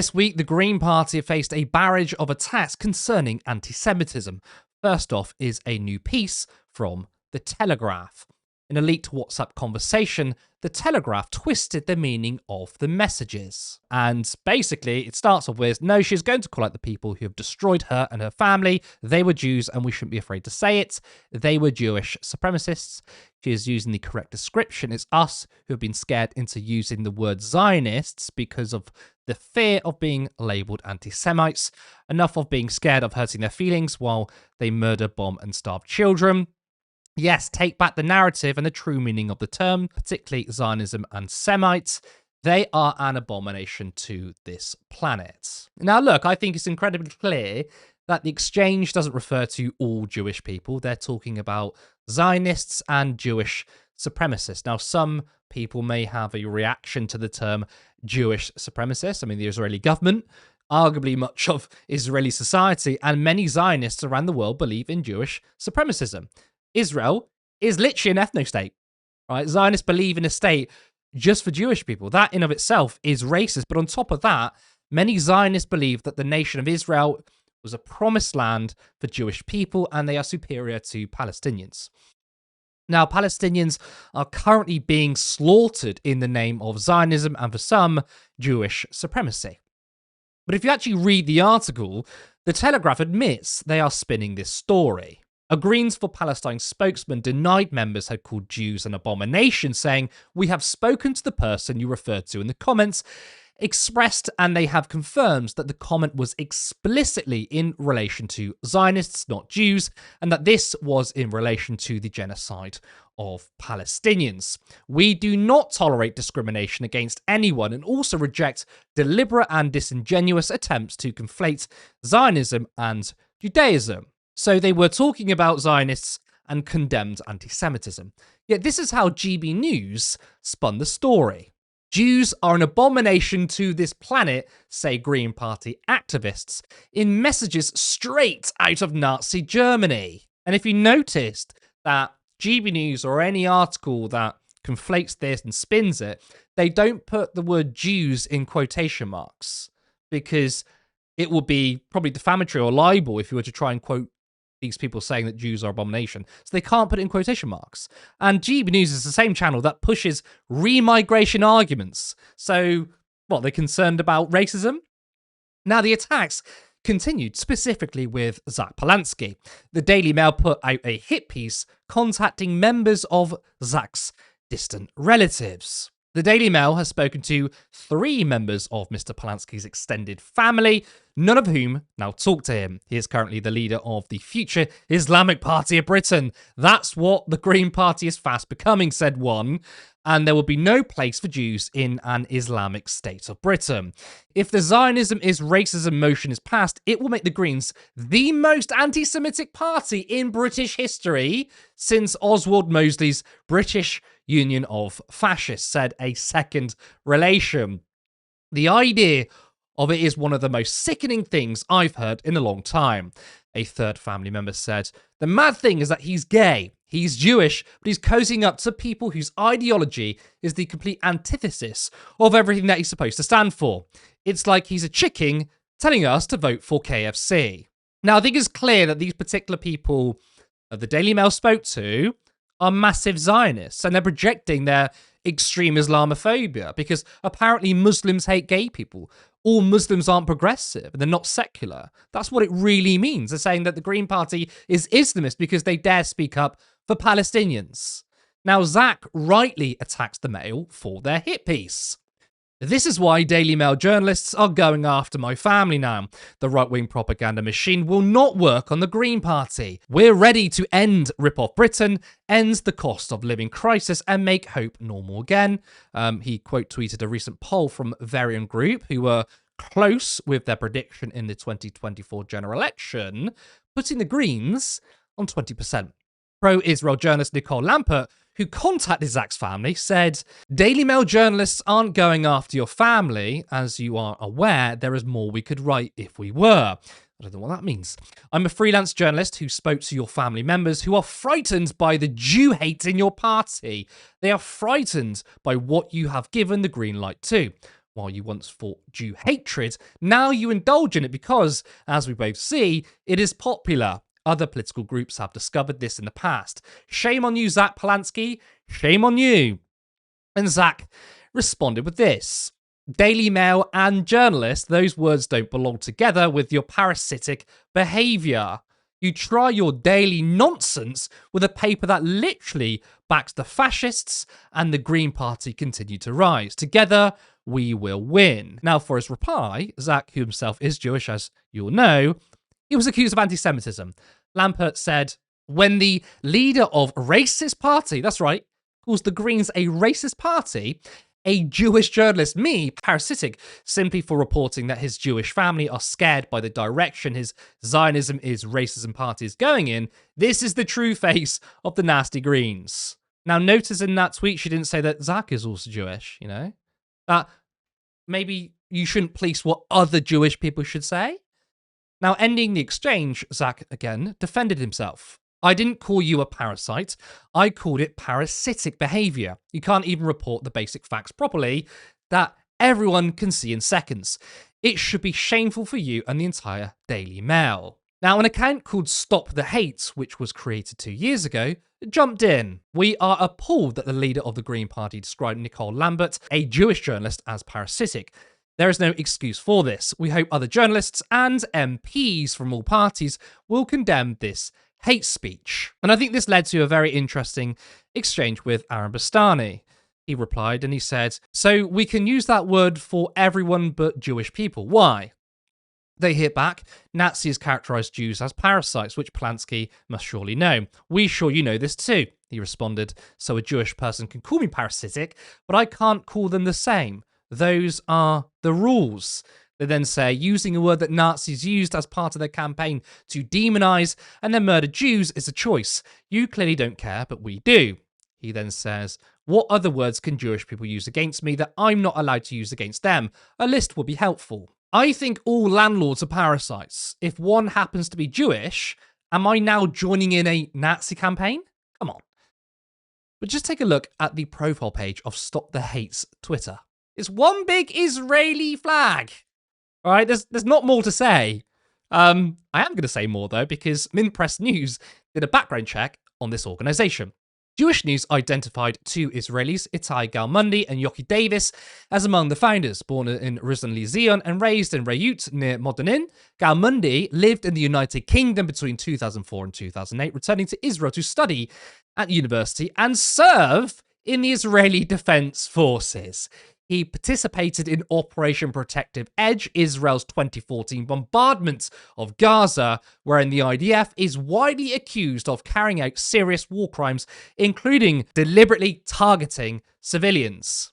This week, the Green Party have faced a barrage of attacks concerning anti-Semitism. First off is a new piece from The Telegraph. In a leaked WhatsApp conversation, The Telegraph twisted the meaning of the messages. And basically, it starts off with, no, she's going to call out the people who have destroyed her and her family. They were Jews, and we shouldn't be afraid to say it. They were Jewish supremacists. She is using the correct description. It's us who have been scared into using the word Zionists because of the fear of being labelled anti-Semites. Enough of being scared of hurting their feelings while they murder, bomb, and starve children. Yes, take back the narrative and the true meaning of the term, particularly Zionism and Semites. They are an abomination to this planet. Now, look, I think it's incredibly clear that the exchange doesn't refer to all Jewish people. They're talking about Zionists and Jewish supremacists. Now, some people may have a reaction to the term Jewish supremacist. I mean, the Israeli government, arguably much of Israeli society, and many Zionists around the world believe in Jewish supremacism. Israel is literally an ethno-state, right? Zionists believe in a state just for Jewish people. That in of itself is racist. But on top of that, many Zionists believe that the nation of Israel was a promised land for Jewish people and they are superior to Palestinians. Now, Palestinians are currently being slaughtered in the name of Zionism and for some, Jewish supremacy. But if you actually read the article, The Telegraph admits they are spinning this story. A Greens for Palestine spokesman denied members had called Jews an abomination, saying, "We have spoken to the person you referred to in the comments, expressed and they have confirmed that the comment was explicitly in relation to Zionists, not Jews, and that this was in relation to the genocide of Palestinians. We do not tolerate discrimination against anyone and also reject deliberate and disingenuous attempts to conflate Zionism and Judaism." So they were talking about Zionists and condemned anti-Semitism. Yet this is how GB News spun the story. Jews are an abomination to this planet, say Green Party activists, in messages straight out of Nazi Germany. And if you noticed that GB News or any article that conflates this and spins it, they don't put the word Jews in quotation marks because it would be probably defamatory or libel if you were to try and quote these people saying that Jews are abomination. So they can't put it in quotation marks. And GB News is the same channel that pushes remigration arguments. So, what, they're concerned about racism? Now, the attacks continued, specifically with Zack Polanski. The Daily Mail put out a hit piece contacting members of Zack's distant relatives. The Daily Mail has spoken to 3 members of Mr. Polanski's extended family, none of whom now talk to him. He is currently the leader of the future Islamic Party of Britain. That's what the Green Party is fast becoming, said one. And there will be no place for Jews in an Islamic state of Britain. If the Zionism is racism motion is passed, it will make the Greens the most anti-Semitic party in British history since Oswald Mosley's British Union of Fascists, said a second relation. The idea of it is one of the most sickening things I've heard in a long time. A third family member said, "The mad thing is that he's gay. He's Jewish, but he's cozying up to people whose ideology is the complete antithesis of everything that he's supposed to stand for. It's like he's a chicken telling us to vote for KFC." Now, I think it's clear that these particular people that the Daily Mail spoke to are massive Zionists, and they're projecting their extreme Islamophobia because apparently Muslims hate gay people. All Muslims aren't progressive and they're not secular. That's what it really means. They're saying that the Green Party is Islamist because they dare speak up for Palestinians. Now, Zack rightly attacks the Mail for their hit piece. "This is why Daily Mail journalists are going after my family now. The right-wing propaganda machine will not work on the Green Party. We're ready to end Rip-Off Britain, end the cost of living crisis, and make hope normal again." He quote-tweeted a recent poll from Varian Group, who were close with their prediction in the 2024 general election, putting the Greens on 20%. Pro-Israel journalist Nicole Lampert, who contacted Zack's family, said, "Daily Mail journalists aren't going after your family. As you are aware, there is more we could write if we were." I don't know what that means. "I'm a freelance journalist who spoke to your family members who are frightened by the Jew hate in your party. They are frightened by what you have given the green light to. While you once fought Jew hatred, now you indulge in it because, as we both see, it is popular. Other political groups have discovered this in the past. Shame on you, Zack Polanski. Shame on you. And Zack responded with this. Daily Mail and journalist, those words don't belong together with your parasitic behaviour. You try your daily nonsense with a paper that literally backs the fascists, and the Green Party continue to rise. Together, we will win. Now, for his reply, Zack, who himself is Jewish, as you'll know, he was accused of anti-Semitism. Lampert said, when the leader of racist party, that's right, calls the Greens a racist party, a Jewish journalist, me, parasitic, simply for reporting that his Jewish family are scared by the direction his Zionism is racism party is going in, this is the true face of the nasty Greens. Now, notice in that tweet, she didn't say that Zack is also Jewish, you know? That maybe you shouldn't police what other Jewish people should say. Now, ending the exchange, Zack, again, defended himself. I didn't call you a parasite. I called it parasitic behaviour. You can't even report the basic facts properly that everyone can see in seconds. It should be shameful for you and the entire Daily Mail. Now, an account called Stop the Hate, which was created 2 years ago, jumped in. We are appalled that the leader of the Green Party described Nicole Lambert, a Jewish journalist, as parasitic. There is no excuse for this. We hope other journalists and MPs from all parties will condemn this hate speech. And I think this led to a very interesting exchange with Aaron Bastani. He replied and he said, so we can use that word for everyone but Jewish people. Why? They hit back, Nazis characterised Jews as parasites, which Polanski must surely know. We sure you know this too, he responded. So a Jewish person can call me parasitic, but I can't call them the same. Those are the rules. They then say, using a word that Nazis used as part of their campaign to demonise and then murder Jews is a choice. You clearly don't care, but we do. He then says, what other words can Jewish people use against me that I'm not allowed to use against them? A list would be helpful. I think all landlords are parasites. If one happens to be Jewish, am I now joining in a Nazi campaign? Come on. But just take a look at the profile page of Stop the Hate's Twitter. It's one big Israeli flag. All right, there's not more to say. I am going to say more, though, because Minpress News did a background check on this organisation. Jewish News identified two Israelis, Itai Galmundi and Yoki Davis, as among the founders. Born in Rishon LeZion and raised in Rayut near Modanin, Galmundi lived in the United Kingdom between 2004 and 2008, returning to Israel to study at university and serve in the Israeli Defense Forces. He participated in Operation Protective Edge, Israel's 2014 bombardment of Gaza, wherein the IDF is widely accused of carrying out serious war crimes, including deliberately targeting civilians.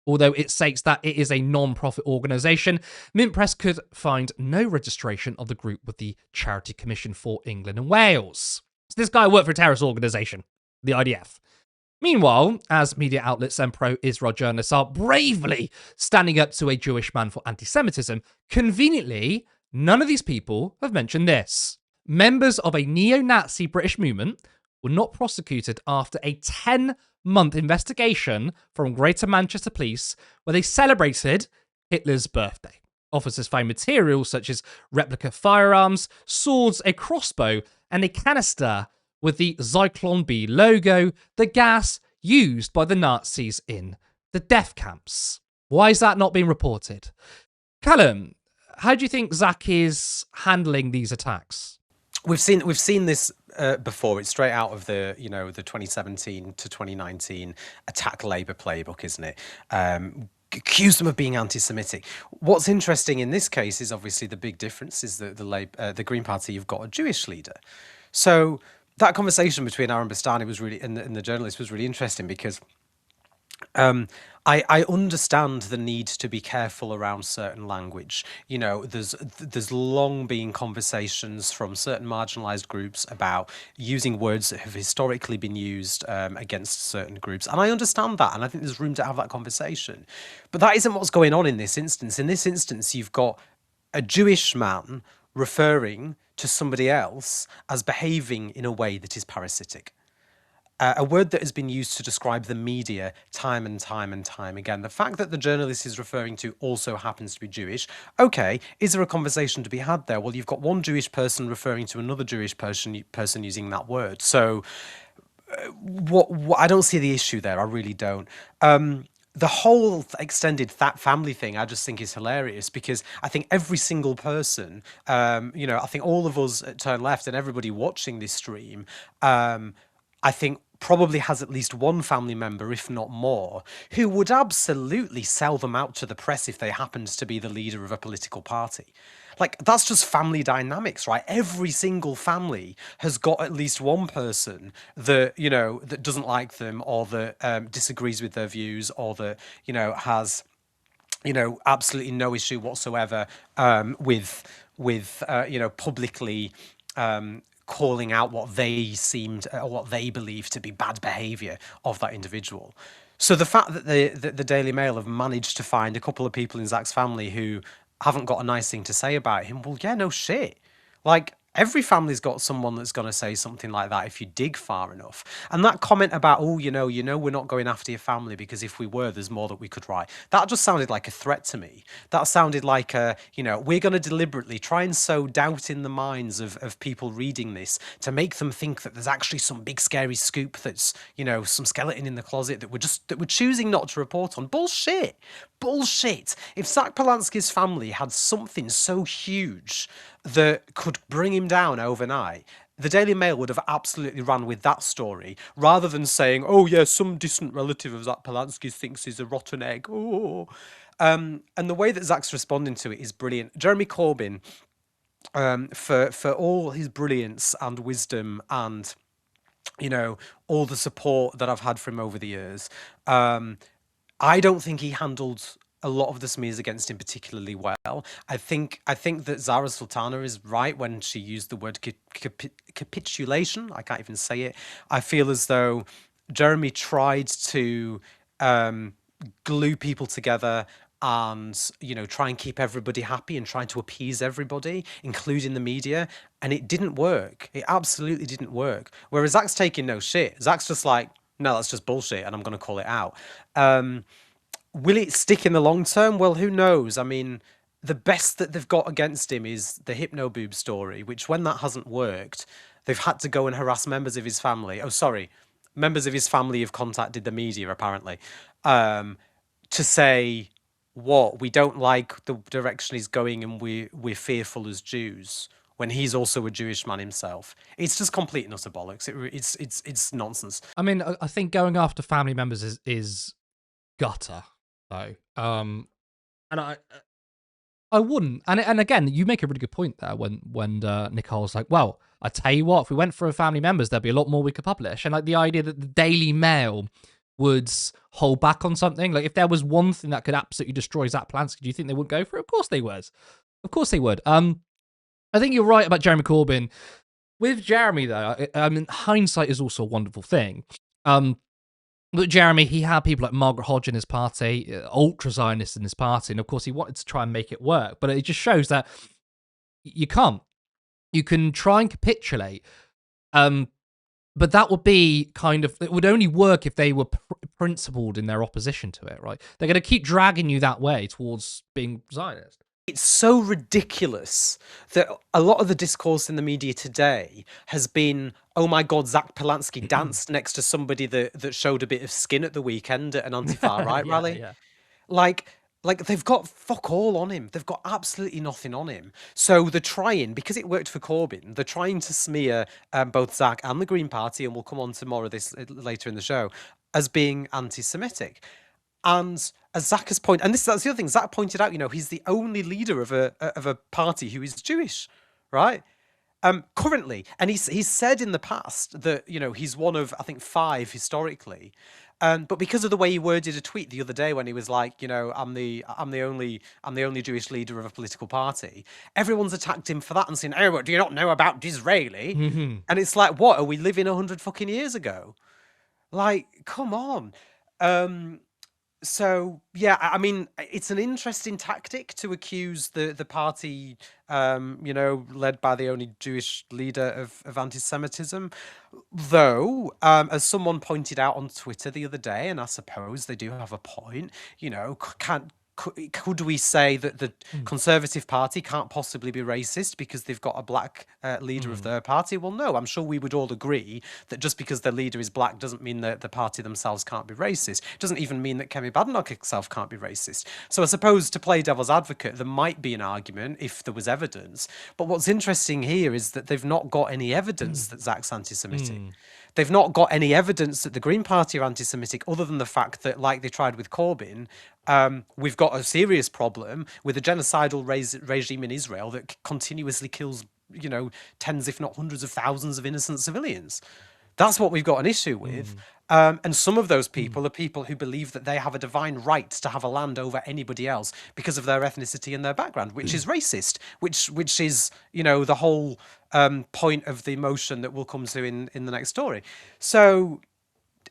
Although it states that it is a non-profit organisation, Minpress could find no registration of the group with the Charity Commission for England and Wales. So this guy worked for a terrorist organisation, the IDF. Meanwhile, as media outlets and pro-Israel journalists are bravely standing up to a Jewish man for anti-Semitism, conveniently, none of these people have mentioned this. Members of a neo-Nazi British movement were not prosecuted after a 10-month investigation from Greater Manchester Police where they celebrated Hitler's birthday. Officers found materials such as replica firearms, swords, a crossbow, and a canister with the Zyklon B logo, the gas used by the Nazis in the death camps. Why is that not being reported? Callum, how do you think Zack is handling these attacks? We've seen this before. It's straight out of the 2017 to 2019 attack Labour playbook, isn't it? Accused them of being anti-Semitic. What's interesting in this case is obviously the big difference is that the Green Party, you've got a Jewish leader. So that conversation between Aaron Bastani was really and the journalist was really interesting because I understand the need to be careful around certain language. You know, there's long been conversations from certain marginalized groups about using words that have historically been used against certain groups. And I understand that. And I think there's room to have that conversation. But that isn't what's going on in this instance. In this instance, you've got a Jewish man referring to somebody else as behaving in a way that is parasitic. a word that has been used to describe the media time and time and time again. The fact that the journalist is referring to also happens to be Jewish. Okay, is there a conversation to be had there? Well, you've got one Jewish person referring to another Jewish person using that word. So what I don't see the issue there. I really don't. The whole extended that family thing, I just think is hilarious because I think every single person, I think all of us at Turn Left and everybody watching this stream, I think probably has at least one family member, if not more, who would absolutely sell them out to the press if they happened to be the leader of a political party. Like, that's just family dynamics, right? Every single family has got at least one person that, that doesn't like them or that disagrees with their views or that, has absolutely no issue whatsoever with publicly calling out what they seemed or what they believe to be bad behaviour of that individual. So the fact that the Daily Mail have managed to find a couple of people in Zack's family who haven't got a nice thing to say about him, well, yeah, no shit. Like, every family's got someone that's going to say something like that if you dig far enough. And that comment about, oh, we're not going after your family because if we were, there's more that we could write. That just sounded like a threat to me. That sounded like we're going to deliberately try and sow doubt in the minds of people reading this to make them think that there's actually some big scary scoop that's, some skeleton in the closet that we're choosing not to report on. Bullshit. If Zach Polanski's family had something so huge that could bring him down overnight, the Daily Mail would have absolutely ran with that story rather than saying, oh, yeah, some distant relative of Zach Polanski's thinks he's a rotten egg. Oh. And the way that Zach's responding to it is brilliant. Jeremy Corbyn, for all his brilliance and wisdom and, all the support that I've had from him over the years, I don't think he handled a lot of the smears against him particularly well. I think that Zara Sultana is right when she used the word capitulation. I can't even say it. I feel as though Jeremy tried to glue people together and try and keep everybody happy and trying to appease everybody, including the media, and it didn't work. It absolutely didn't work. Whereas Zach's taking no shit. Zach's just like, no, that's just bullshit, and I'm going to call it out. Will it stick in the long term? Well, who knows? I mean, the best that they've got against him is the hypnoboob story, which when that hasn't worked, they've had to go and harass members of his family. Oh, sorry. Members of his family have contacted the media, apparently, to say, what? We don't like the direction he's going and we're fearful as Jews, when he's also a Jewish man himself. It's just complete and utter bollocks. It's nonsense. I mean, I think going after family members is gutter, though. And I wouldn't. And again, you make a really good point there when Nicole's like, well, I tell you what, if we went for family members, there'd be a lot more we could publish. And like the idea that the Daily Mail would hold back on something, like if there was one thing that could absolutely destroy Zach Polanski, do you think they would go for it? Of course they would. Of course they would. I think you're right about Jeremy Corbyn. With Jeremy, though, I mean, hindsight is also a wonderful thing. But Jeremy, he had people like Margaret Hodge in his party, ultra Zionists in his party, and of course he wanted to try and make it work. But it just shows that you can't. You can try and capitulate, but that would be it would only work if they were principled in their opposition to it, right? They're going to keep dragging you that way towards being Zionist. It's so ridiculous that a lot of the discourse in the media today has been, oh my God, Zach Polanski danced next to somebody that showed a bit of skin at the weekend at an anti-far right rally. Yeah. Like they've got fuck all on him. They've got absolutely nothing on him. So they're trying, because it worked for Corbyn, they're trying to smear both Zach and the Green Party, and we'll come on to more of this later in the show, as being anti-Semitic. And as Zach has pointed, and that's the other thing, Zach pointed out, he's the only leader of a party who is Jewish, right? Currently, and he's said in the past that he's one of, I think, 5 historically, but because of the way he worded a tweet the other day when he was like, I'm the only Jewish leader of a political party, everyone's attacked him for that and saying, oh, what, do you not know about Disraeli? And it's like, what, are we living 100 fucking years ago? Like, come on. So yeah, I mean, it's an interesting tactic to accuse the party, led by the only Jewish leader of anti-Semitism. Though, as someone pointed out on Twitter the other day, and I suppose they do have a point, could we say that the Mm, Conservative Party can't possibly be racist because they've got a black leader of mm, their party? Well, no, I'm sure we would all agree that just because their leader is black doesn't mean that the party themselves can't be racist. It doesn't even mean that Kemi Badenoch itself can't be racist. So I suppose, to play devil's advocate, there might be an argument if there was evidence. But what's interesting here is that they've not got any evidence mm, that Zack's anti-Semitic. mm, They've not got any evidence that the Green Party are anti-Semitic, other than the fact that, like they tried with Corbyn, we've got a serious problem with a genocidal regime in Israel that continuously kills, tens, if not hundreds of thousands of innocent civilians. That's what we've got an issue with. mm, And some of those mm, people are people who believe that they have a divine right to have a land over anybody else because of their ethnicity and their background, which is racist, which is, the whole point of the motion that we'll come to in the next story. So,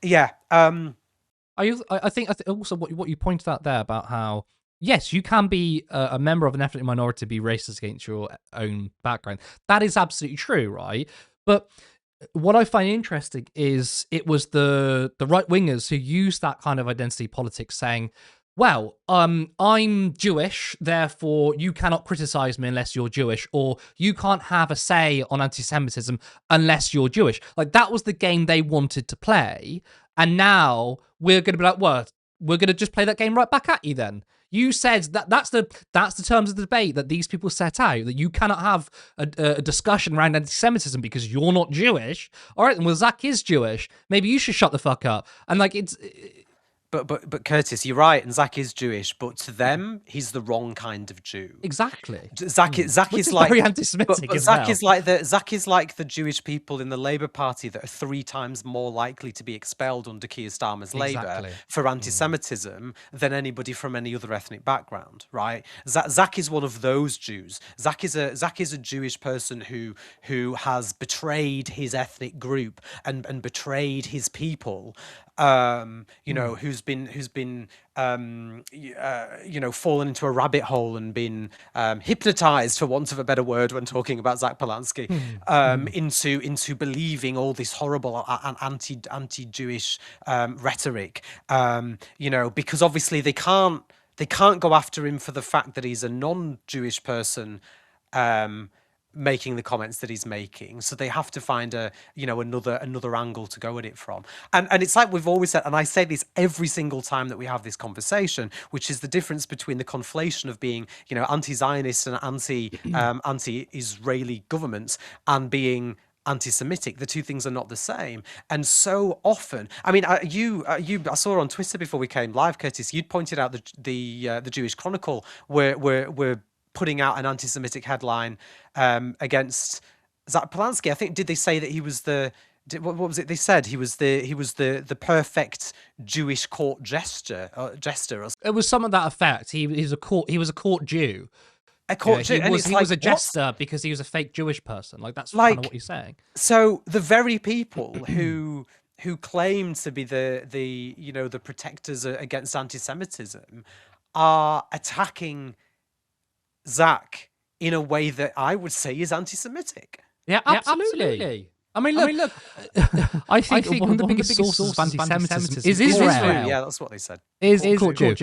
yeah. I think also what you pointed out there about how, yes, you can be a member of an ethnic minority to be racist against your own background. That is absolutely true, right? But what I find interesting is it was the right wingers who used that kind of identity politics, saying, well, I'm Jewish, therefore you cannot criticize me unless you're Jewish, or you can't have a say on anti-Semitism unless you're Jewish. Like, that was the game they wanted to play. And now we're going to be like, well, we're going to just play that game right back at you then. You said that's the terms of the debate that these people set out, that you cannot have a discussion around anti-Semitism because you're not Jewish. All right, well, Zach is Jewish. Maybe you should shut the fuck up. And like, it's... But Curtis, you're right, and Zach is Jewish, but to them, he's the wrong kind of Jew. Exactly. Zach Which is is like, very anti-Semitic but as Zach well. is like the Jewish people in the Labour Party that are 3 times more likely to be expelled under Keir Starmer's Labour Exactly. for anti-Semitism than anybody from any other ethnic background, right? Zach is one of those Jews. Zach is a Jewish person who has betrayed his ethnic group and betrayed his people. Who's been fallen into a rabbit hole and been hypnotized, for want of a better word, when talking about Zach Polanski, into believing all this horrible anti-Jewish rhetoric. Because obviously they can't go after him for the fact that he's a non-Jewish person. Making the comments that he's making, so they have to find another angle to go at it from, and it's like we've always said, and I say this every single time that we have this conversation, which is the difference between the conflation of being anti-Zionist and anti-Israeli governments and being anti-Semitic. The two things are not the same, and so often, I mean, I saw on Twitter before we came live, Curtis, you'd pointed out the Jewish Chronicle were putting out an anti-Semitic headline against Zack Polanski. I think, did they say that he was what was it they said? He was the perfect Jewish court jester or It was some of that effect. He was a court Jew. a court Jew, and He was a jester because he was a fake Jewish person. Like, that's kind of what he's saying. So the very people who claim to be the protectors against anti-Semitism are attacking Zack in a way that I would say is anti-Semitic. Yeah, absolutely. I mean, look, I think one of the biggest sources of anti-Semitism is Israel. Yeah, that's what they said. Is court Jew.